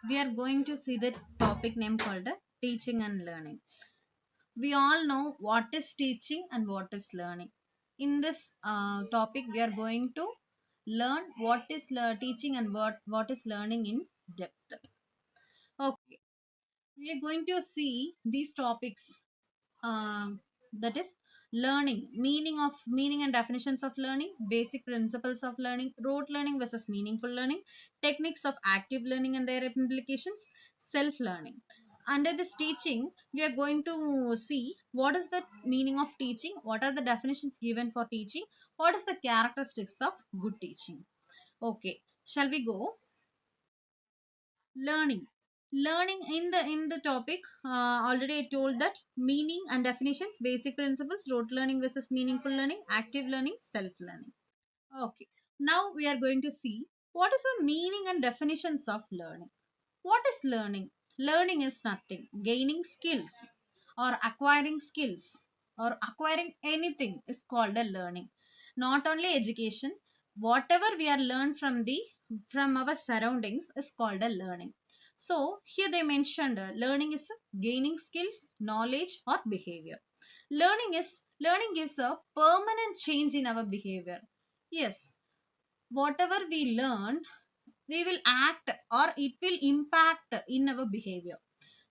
we are going to see the topic name called teaching and learning. We all know what is teaching and what is learning. In this topic, we are going to learn what is teaching and what is learning in depth. Okay, we are going to see these topics, that is learning, meaning and definitions of learning, basic principles of learning, rote learning versus meaningful learning, techniques of active learning and their implications, self learning. Under this teaching, we are going to see what is the meaning of teaching, what are the definitions given for teaching, what is the characteristics of good teaching. Okay, shall we go? Learning. Learning in the topic, already I told that meaning and definitions, basic principles, rote learning versus meaningful learning, active learning, self learning. Okay, now we are going to see what is the meaning and definitions of learning. What is learning? Learning is nothing. Gaining skills or acquiring skills or acquiring anything is called a learning. Not only education, whatever we are learned from our surroundings is called a learning. So here they mentioned learning is gaining skills, knowledge or behavior. Learning gives a permanent change in our behavior. Yes, whatever we learn, we will act or it will impact in our behavior.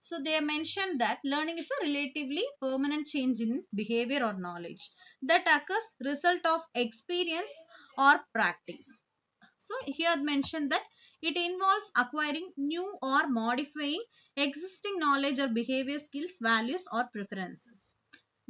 So they mentioned that learning is a relatively permanent change in behavior or knowledge that occurs result of experience or practice. So here mentioned that it involves acquiring new or modifying existing knowledge or behavior skills, values or preferences.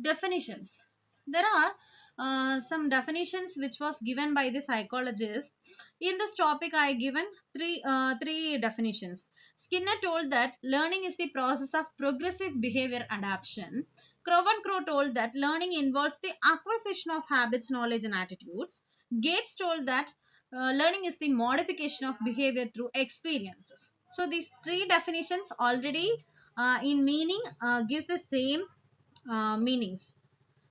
Definitions. There are some definitions which was given by the psychologist. In this topic I given three definitions. Skinner told that learning is the process of progressive behavior adaptation. Crow told that learning involves the acquisition of habits, knowledge and attitudes. Gates told that learning is the modification of behavior through experiences. So these three definitions already in meaning gives the same meanings.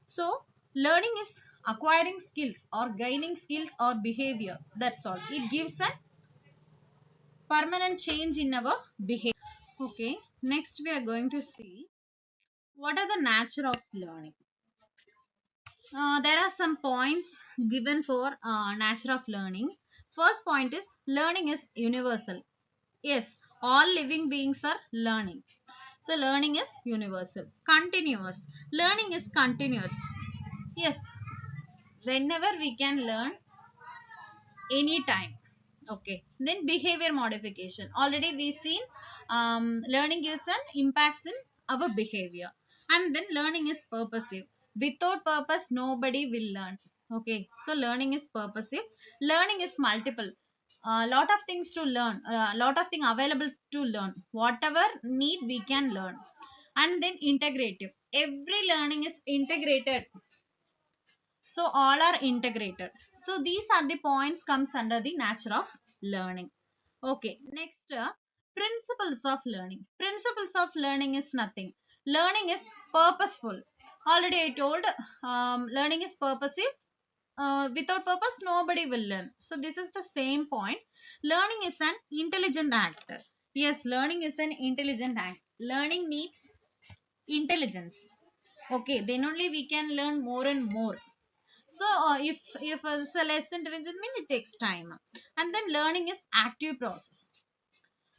So, learning is acquiring skills or gaining skills or behavior. That's all. It gives a permanent change in our behavior. Okay, next we are going to see what are the nature of learning. There are some points given for nature of learning. First point is learning is universal. Yes, all living beings are learning. So, learning is universal. Continuous. Learning is continuous. Yes, whenever we can learn anytime. Okay, then behavior modification, already we seen learning gives an impacts in our behavior. And then learning is purposive. Without purpose nobody will learn. Okay, so learning is purposive. Learning is multiple, a lot of things to learn, a lot of things available to learn, whatever need we can learn. And then integrative, every learning is integrated, so all are integrated. So these are the points comes under the nature of learning. Okay, next principles of learning. Principles of learning is nothing. Learning is purposeful. Already I told learning is purposive. Without purpose nobody will learn. So this is the same point. Learning is an intelligent act. Yes, learning is an intelligent act. Learning needs intelligence. Okay, then only we can learn more and more. So if it's a less intelligent mean it takes time. And then learning is active process.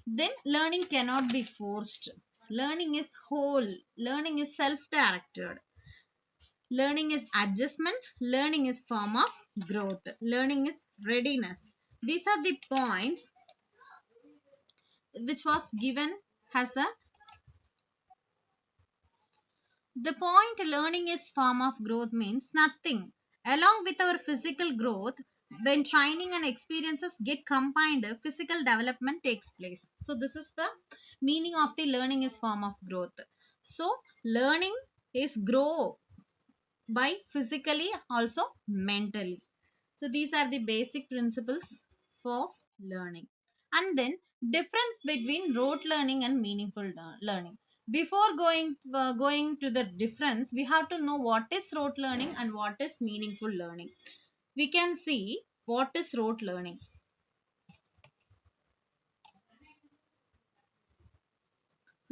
Then learning cannot be forced. Learning is whole. Learning is self-directed. Learning is adjustment. Learning is form of growth. Learning is readiness. These are the points which was given as a the point. Learning is form of growth means nothing. Along with our physical growth, when training and experiences get combined, physical development takes place. So this is the meaning of the learning is form of growth. So learning is grow by physically also mentally. So these are the basic principles for learning. And then difference between rote learning and meaningful learning. Before going to the difference, we have to know what is rote learning and what is meaningful learning. We can see what is rote learning.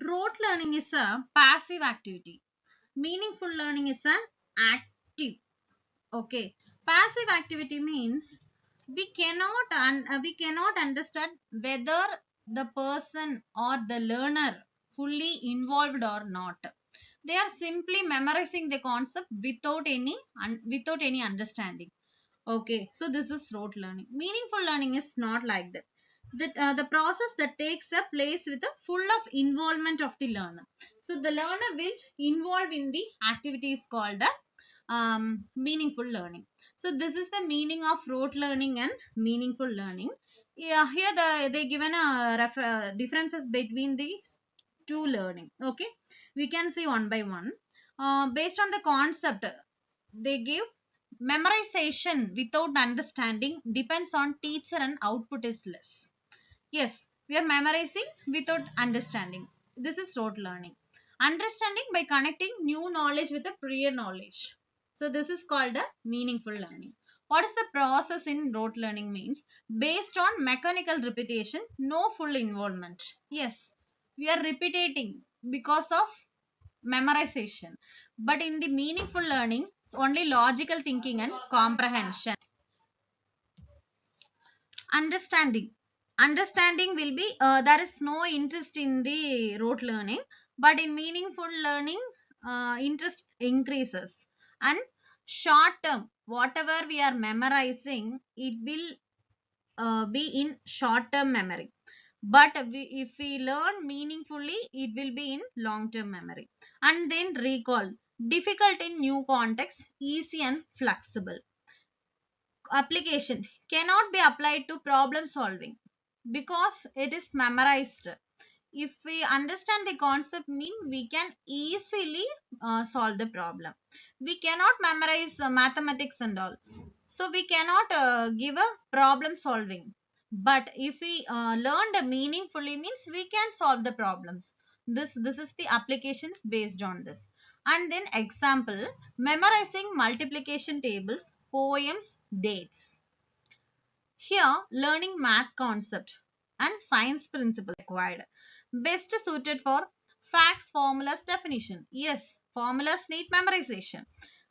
Rote learning is a passive activity. Meaningful learning is an active. Okay. Passive activity means we cannot understand whether the person or the learner fully involved or not. They are simply memorizing the concept without any understanding. Okay, so this is rote learning. Meaningful learning is not like that. The process that takes a place with a full of involvement of the learner. So the learner will involve in the activity is called a meaningful learning. So this is the meaning of rote learning and meaningful learning. Yeah, here they given a differences between these two learning. Okay, we can see one by one. Based on the concept, they give memorization without understanding depends on teacher and output is less. Yes, we are memorizing without understanding. This is rote learning. Understanding by connecting new knowledge with a prior knowledge. So this is called a meaningful learning. What is the process in rote learning means? Based on mechanical repetition, no full involvement. Yes, we are repeating because of memorization. But in the meaningful learning, it's only logical thinking and comprehension. Understanding will be there is no interest in the rote learning, but in meaningful learning interest increases. And short term, whatever we are memorizing, it will be in short term memory, but if we learn meaningfully it will be in long term memory. And then recall, difficult in new context, easy and flexible. Application cannot be applied to problem solving because it is memorized. If we understand the concept mean we can easily solve the problem. We cannot memorize mathematics and all, so we cannot give a problem solving. But if we learned meaningfully means we can solve the problems. This is the applications based on this. And then example, memorizing multiplication tables, poems, dates. Here, learning math concept and science principle required. Best suited for facts, formulas, definition. Yes, formulas need memorization,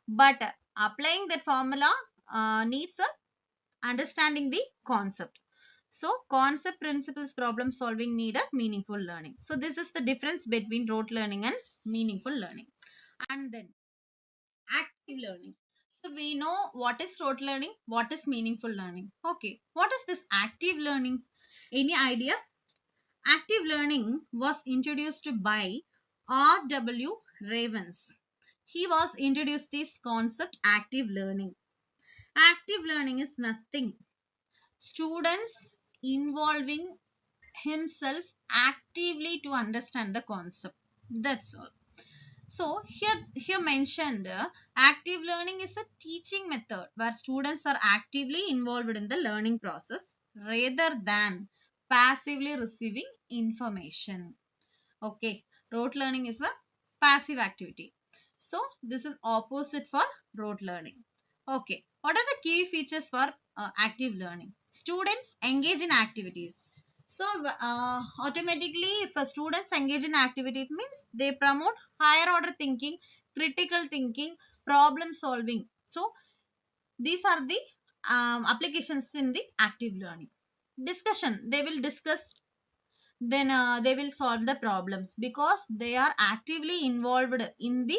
but applying that formula needs understanding the concept. So, concept, principles, problem solving need a meaningful learning. So, this is the difference between rote learning and meaningful learning. And then active learning. So we know what is rote learning, what is meaningful learning. Okay, what is this active learning? Any idea? Active learning was introduced by R.W. Ravens. He was introduced this concept active learning. Active learning is nothing. Students involving himself actively to understand the concept. That's all. So here mentioned active learning is a teaching method where students are actively involved in the learning process rather than passively receiving information. Okay, rote learning is a passive activity. So this is opposite for rote learning. Okay, what are the key features for active learning? Students engage in activities. So automatically, if a students engage in activity, it means they promote higher order thinking, critical thinking, problem solving. So these are the applications in the active learning. Discussion, they will discuss, then they will solve the problems because they are actively involved in the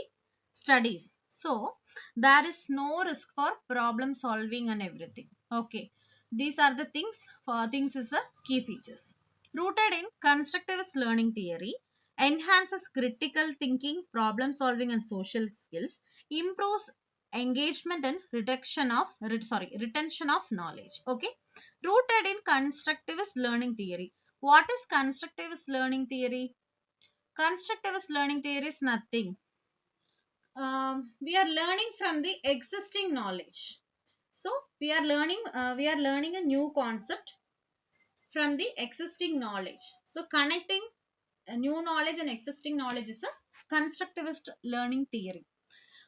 studies. So there is no risk for problem solving and everything. Okay, these are the things is the key features. Rooted in constructivist learning theory, enhances critical thinking, problem solving and social skills, improves engagement and retention of knowledge. Okay, rooted in constructivist learning theory. What is constructivist learning theory? Constructivist learning theory is nothing. We are learning from the existing knowledge. So we are learning a new concept from the existing knowledge. So connecting a new knowledge and existing knowledge is a constructivist learning theory.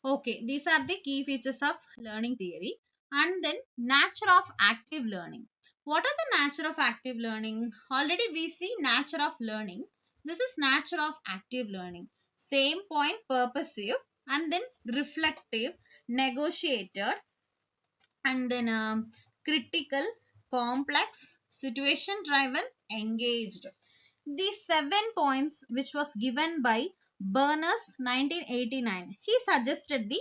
Okay, these are the key features of learning theory. And then nature of active learning. What are the nature of active learning? Already we see nature of learning. This is nature of active learning. Same point, purposive, and then reflective, negotiated, and then critical, complex, situation driven, engaged. These 7 points, which was given by Berners 1989, he suggested the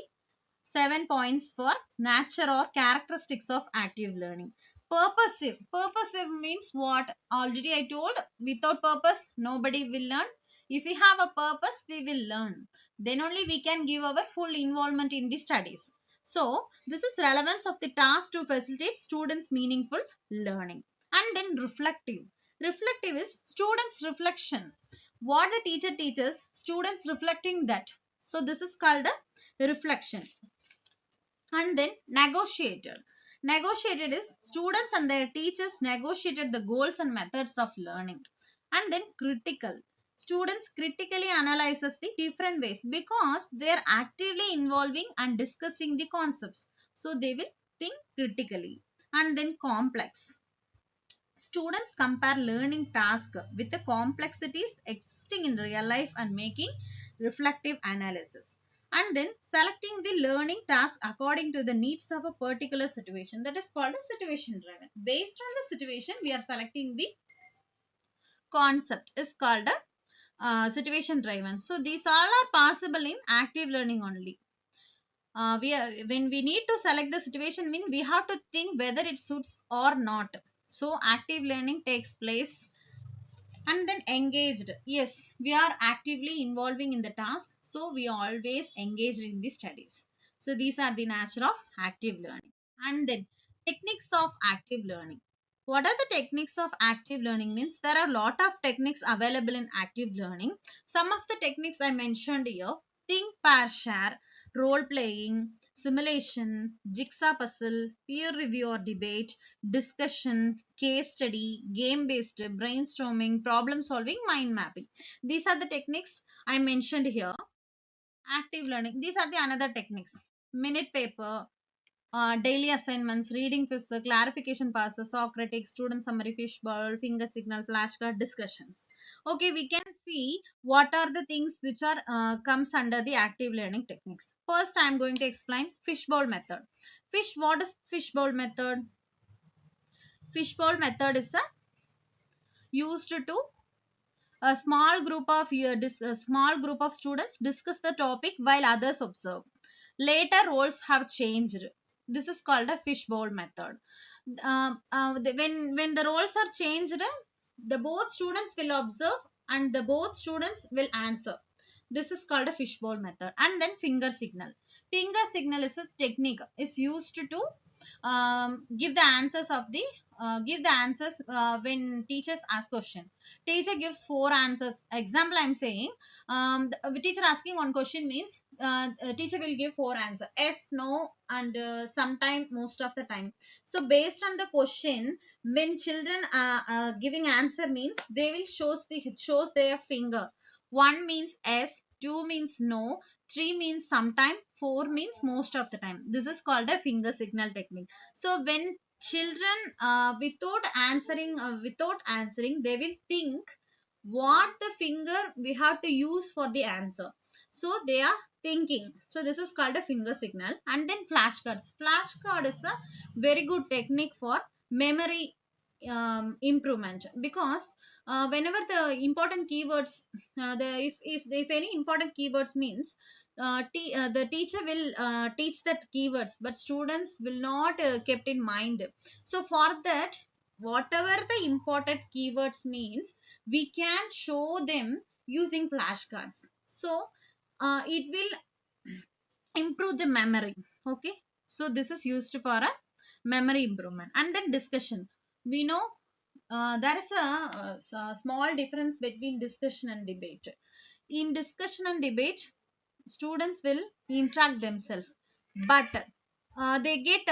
7 points for nature or characteristics of active learning. Purposive. Purposive means what? Already I told, without purpose, nobody will learn. If we have a purpose, we will learn. Then only we can give our full involvement in the studies. So, this is relevance of the task to facilitate students' meaningful learning. And then reflective. Reflective is students' reflection. What the teacher teaches, students reflecting that. So, this is called a reflection. And then negotiated is students and their teachers negotiated the goals and methods of learning. And then critical, students critically analyzes the different ways because they are actively involving and discussing the concepts, so they will think critically. And then complex, students compare learning tasks with the complexities existing in real life and making reflective analysis. And then selecting the learning task according to the needs of a particular situation. That is called a situation driven. Based on the situation, we are selecting the concept is called a situation driven. So these all are possible in active learning only. When we need to select the situation mean we have to think whether it suits or not. So active learning takes place. And then engaged, yes, we are actively involving in the task, so we are always engaged in the studies. So these are the nature of active learning. And then techniques of active learning. What are the techniques of active learning means there are a lot of techniques available in active learning. Some of the techniques I mentioned here: think, pair, share, role playing, simulation, jigsaw puzzle, peer review or debate, discussion, case study, game based, brainstorming, problem solving, mind mapping. These are the techniques I mentioned here. Active learning, these are the another techniques: minute paper, daily assignments, reading quiz, clarification passes, Socratic, student summary, fishbowl, finger signal, flashcard, discussions. Okay, we can see what are the things which are comes under the active learning techniques. First, I am going to explain fishbowl method. What is fishbowl method? Fishbowl method is used to a small group of students discuss the topic while others observe. Later roles have changed. This is called a fishbowl method. When the roles are changed, the both students will observe and the both students will answer. This is called a fishbowl method. And then finger signal. Finger signal is a technique is used to give the answers of the give the answers when teachers ask question. Teacher gives four answers. Example, I'm saying the teacher asking one question means teacher will give four answers: yes, no, and sometime, most of the time. So based on the question, when children are giving answer means they will shows their finger. One means yes, two means no, three means sometime, four means most of the time. This is called a finger signal technique. So when children without answering, they will think what the finger we have to use for the answer. So they are thinking. So this is called a finger signal. And then flashcards. Flashcard is a very good technique for memory improvement, because whenever the important keywords if any important keywords means the teacher will teach that keywords, but students will not kept in mind. So for that, whatever the important keywords means, we can show them using flashcards. So it will improve the memory. Okay, so this is used for a memory improvement. And then discussion. We know there is a small difference between discussion and debate. In discussion and debate, students will interact themselves, but they get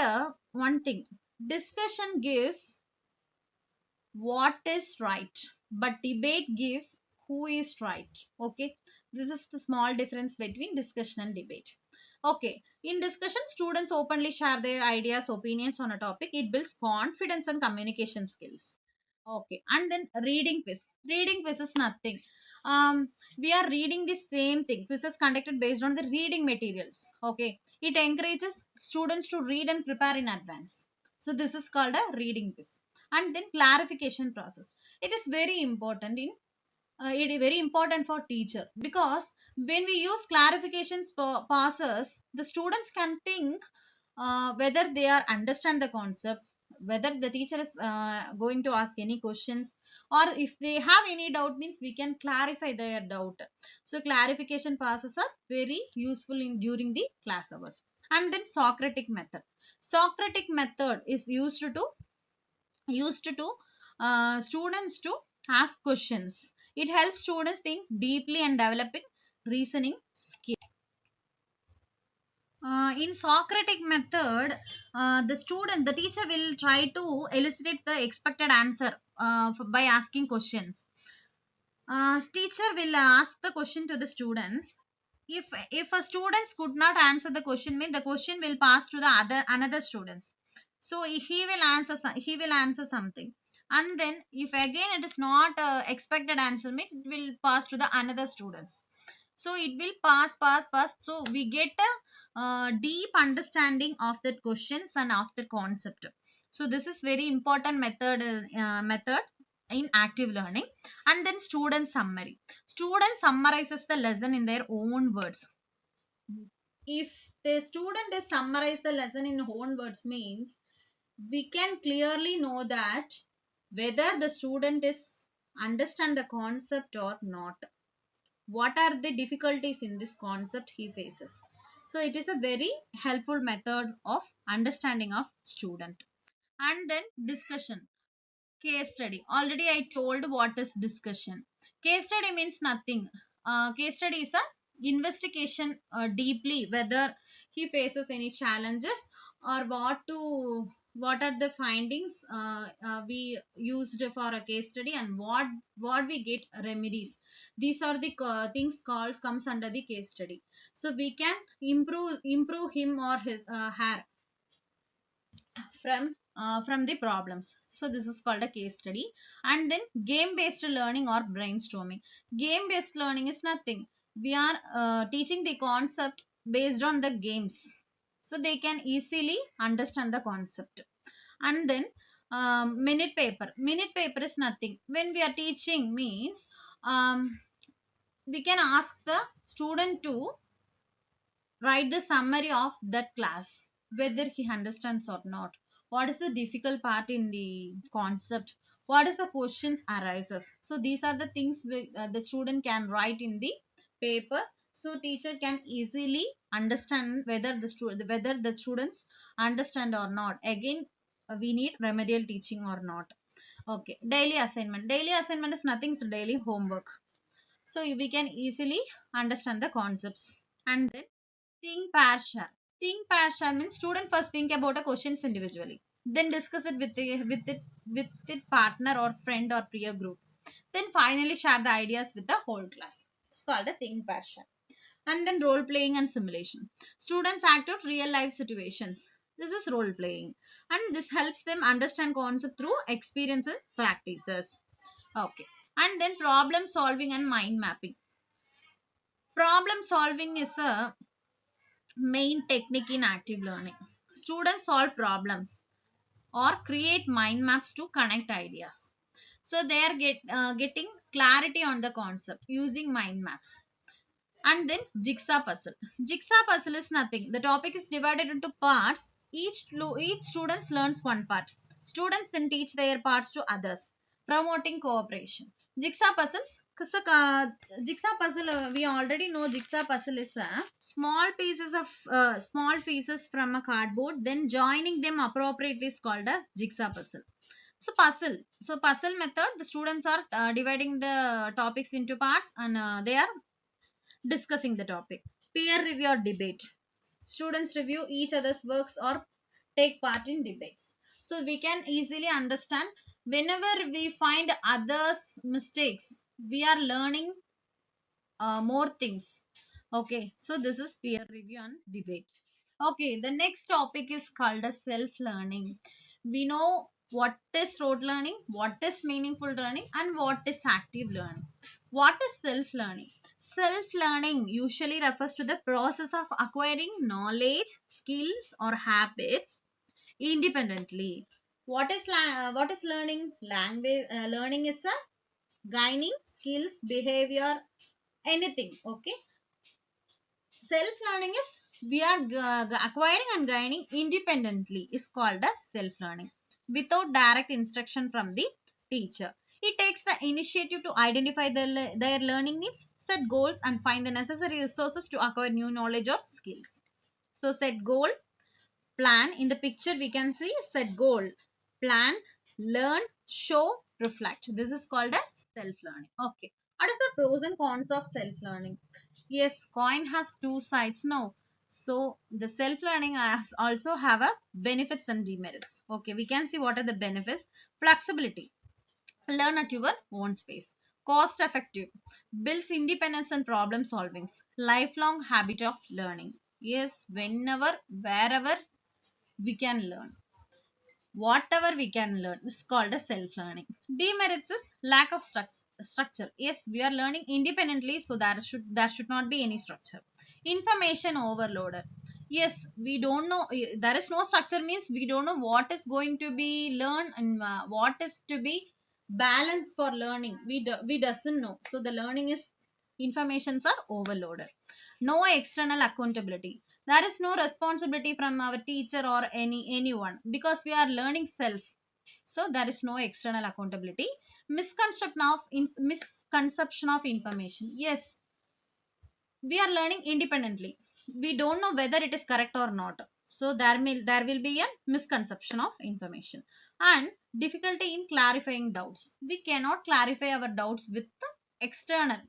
one thing: discussion gives what is right, but debate gives who is right. Okay, this is the small difference between discussion and debate. Okay, in discussion, students openly share their ideas, opinions on a topic. It builds confidence and communication skills. Okay, and then reading quiz. Reading quiz is nothing. we are reading the same thing. Quiz is conducted based on the reading materials. Okay, it encourages students to read and prepare in advance. So this is called a reading quiz. And then clarification process. It is very important in it is very important for teacher, because when we use clarifications passes, the students can think whether they are understand the concept, whether the teacher is going to ask any questions, or if they have any doubt means we can clarify their doubt. So clarification passes are very useful in during the class hours. And then Socratic method. Socratic method is used to students to ask questions. It helps students think deeply and developing reasoning skills. In Socratic method, the teacher will try to elucidate the expected answer by asking questions. Teacher will ask the question to the students. If a students could not answer the question, mean the question will pass to the another students. So he will answer something, and then if again it is not expected answer, mean it will pass to the another students. So it will pass, so we get a deep understanding of the questions and of the concept. So this is very important method in active learning. And then student summary. Student summarizes the lesson in their own words. If the student is summarize the lesson in own words means we can clearly know that whether the student is understand the concept or not, what are the difficulties in this concept he faces. So it is a very helpful method of understanding of student. And then discussion. Case study. Already I told what is discussion. Case study means nothing. Case study is a investigation deeply whether he faces any challenges, or what are the findings we used for a case study, and what we get remedies. These are the things calls comes under the case study. So we can improve him or his her from the problems. So this is called a case study. And then game based learning or brainstorming. Game based learning is nothing. We are teaching the concept based on the games, so they can easily understand the concept. And then minute paper is nothing. When we are teaching means we can ask the student to write the summary of that class, whether he understands or not. What is the difficult part in the concept? What is the questions arises? So these are the things the student can write in the paper. So teacher can easily understand whether the students understand or not. Again, we need remedial teaching or not. Okay, daily assignment. Daily assignment is nothing. So daily homework. So we can easily understand the concepts. And then think, pair, share. Think, pair, share means student first think about a questions individually, then discuss it with partner or friend or peer group. Then finally share the ideas with the whole class. It's called a think, pair, share. And then role playing and simulation. Students act out real life situations. This is role playing, and this helps them understand concept through experience and practices. Okay. And then problem solving and mind mapping. Problem solving is a main technique in active learning. Students solve problems or create mind maps to connect ideas. So they are getting clarity on the concept using mind maps. And then jigsaw puzzle. Jigsaw puzzle is nothing. The topic is divided into parts. Each student learns one part. Students then teach their parts to others, promoting cooperation. Jigsaw puzzles. So, jigsaw puzzle, we already know jigsaw puzzle is small pieces from a cardboard, then joining them appropriately is called as jigsaw puzzle. So puzzle. So puzzle method, the students are dividing the topics into parts, and they are discussing the topic. Peer review or debate. Students review each other's works or take part in debates. So we can easily understand whenever we find others' mistakes, we are learning more things. Okay, so this is peer review and debate. Okay, the next topic is called as self-learning. We know what is rote learning, what is meaningful learning, and what is active learning. What is self-learning? Self-learning usually refers to the process of acquiring knowledge, skills, or habits independently. What is learning? Language learning is a gaining skills, behavior, anything. Okay, self learning is we are acquiring and gaining independently is called as self learning without direct instruction from the teacher. It takes the initiative to identify their learning needs, set goals, and find the necessary resources to acquire new knowledge or skills. So set goal, plan. In the picture we can see set goal, plan, learn, show, reflect. This is called as self learning. Okay, what is the pros and cons of self learning? Yes, coin has two sides now. So the self learning also have a benefits and demerits. Okay, we can see what are the benefits. Flexibility, learn at your own space. Cost effective, builds independence and problem solving. Lifelong habit of learning. Yes, whenever, wherever we can learn, whatever we can learn is called a self learning. Demerits is lack of structure. Yes, we are learning independently, so there should not be any structure. Information overloaded. Yes, we don't know, there is no structure means we don't know what is going to be learned and what is to be balanced for learning. We doesn't know, so the learning is, informations are overloaded. No external accountability. There is no responsibility from our teacher or anyone because we are learning self. So there is no external accountability. Misconception of information. Yes, we are learning independently, we don't know whether it is correct or not. So there will be a misconception of information. And difficulty in clarifying doubts. We cannot clarify our doubts with the external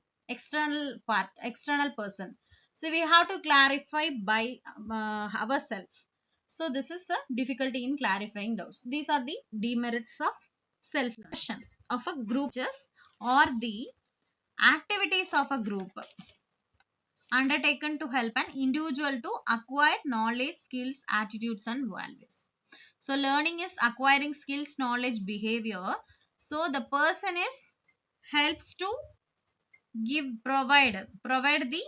person. So we have to clarify by ourselves. So this is a difficulty in clarifying doubts. These are the demerits of self learning. Of a group just or the activities of a group undertaken to help an individual to acquire knowledge, skills, attitudes, and values. So, learning is acquiring skills, knowledge, behavior. So, the person is helps to provide the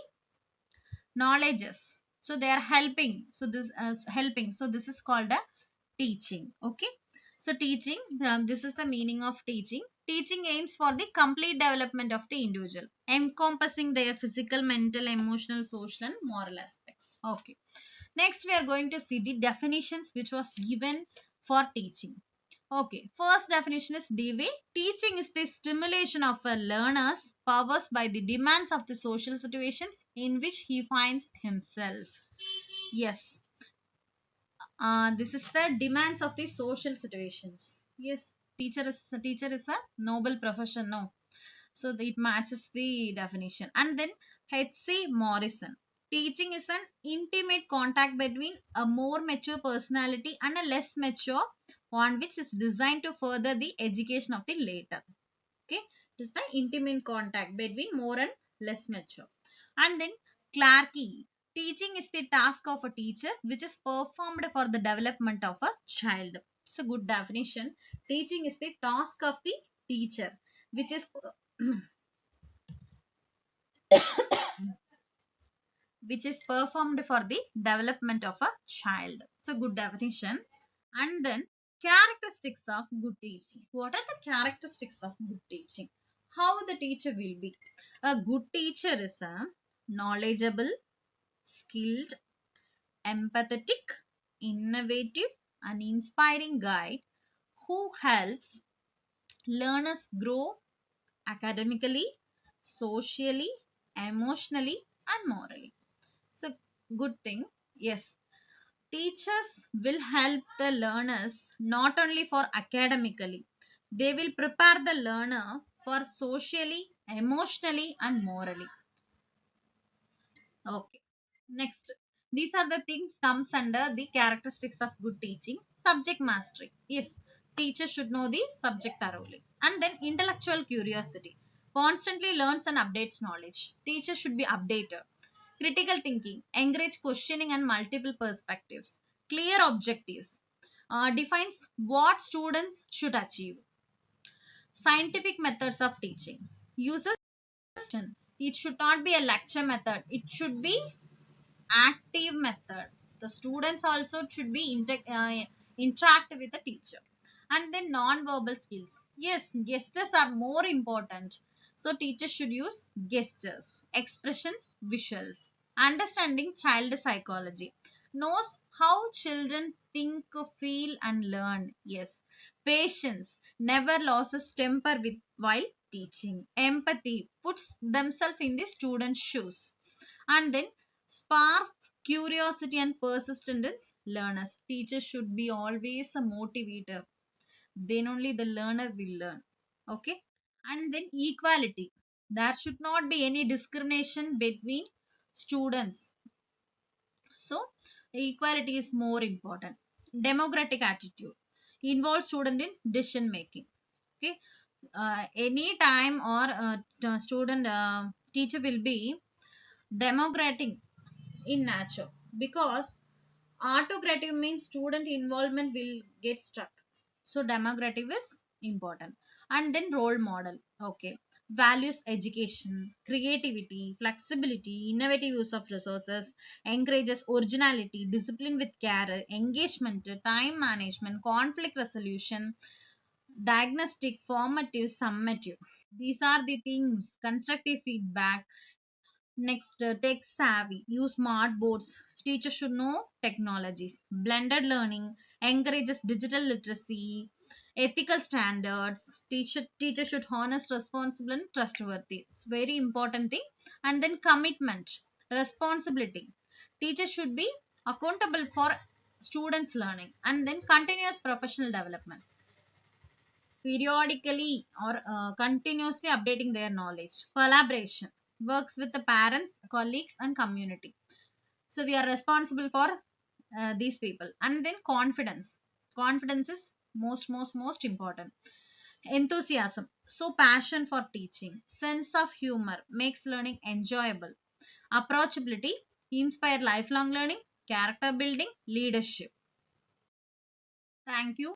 knowledges. So, they are helping. So this is called a teaching. Okay, so teaching, this is the meaning of teaching. Teaching aims for the complete development of the individual, encompassing their physical, mental, emotional, social, and moral aspects. Okay, next we are going to see the definitions which was given for teaching. Okay, first definition is DV. Teaching is the stimulation of a learner's powers by the demands of the social situations in which he finds himself. Yes, this is the demands of the social situations. Yes, teacher is a noble profession now. So it matches the definition. And then H.C. Morrison. Teaching is an intimate contact between a more mature personality and a less mature one, which is designed to further the education of the later. Okay, it is the intimate contact between more and less mature. And then Clarkey. Teaching is the task of a teacher which is performed for the development of a child. It's a good definition. Teaching is the task of the teacher which is which is performed for the development of a child. It's a good definition. And then characteristics of good teaching. What are the characteristics of good teaching? How the teacher will be? A good teacher is a knowledgeable, skilled, empathetic, innovative, and inspiring guide who helps learners grow academically, socially, emotionally, and morally. It's a good thing. Yes, teachers will help the learners not only for academically, they will prepare the learner for socially, emotionally, and morally. Okay. Next, these are the things comes under the characteristics of good teaching. Subject mastery. Yes, teachers should know the subject thoroughly. And then intellectual curiosity. Constantly learns and updates knowledge. Teachers should be updated. Critical thinking. Encourage questioning and multiple perspectives. Clear objectives. Defines what students should achieve. Scientific methods of teaching. Uses understand. It should not be a lecture method. It should be active method. The students also should be interact with the teacher. And then non-verbal skills, yes, gestures are more important. So teachers should use gestures, expressions, visuals. Understanding child psychology, knows how children think, feel and learn. Yes. Patience, never loses temper with while teaching. Empathy, puts themselves in the student's shoes. And then sparks curiosity and persistence in learners. Teachers should be always a motivator. Then only the learner will learn. Okay. And then equality. There should not be any discrimination between students. So equality is more important. Democratic attitude involves student in decision making. Okay. Any time or student teacher will be democratic in nature, because autocratic means student involvement will get stuck. So democratic is important. And then role model, okay, values education, creativity, flexibility, innovative use of resources, encourages originality, discipline with care, engagement, time management, conflict resolution, diagnostic, formative, summative. These are the things. Constructive feedback. Next, tech savvy, use smart boards. Teachers should know technologies. Blended learning encourages digital literacy, ethical standards. Teacher should honest, responsible, and trustworthy. It's very important thing. And then commitment, responsibility. Teachers should be accountable for students' learning. And then continuous professional development, periodically or continuously updating their knowledge. Collaboration, works with the parents, colleagues and community. So we are responsible for these people. And then confidence, confidence is most important. Enthusiasm, so passion for teaching. Sense of humor, makes learning enjoyable. Approachability, inspire lifelong learning. Character building, leadership. Thank you.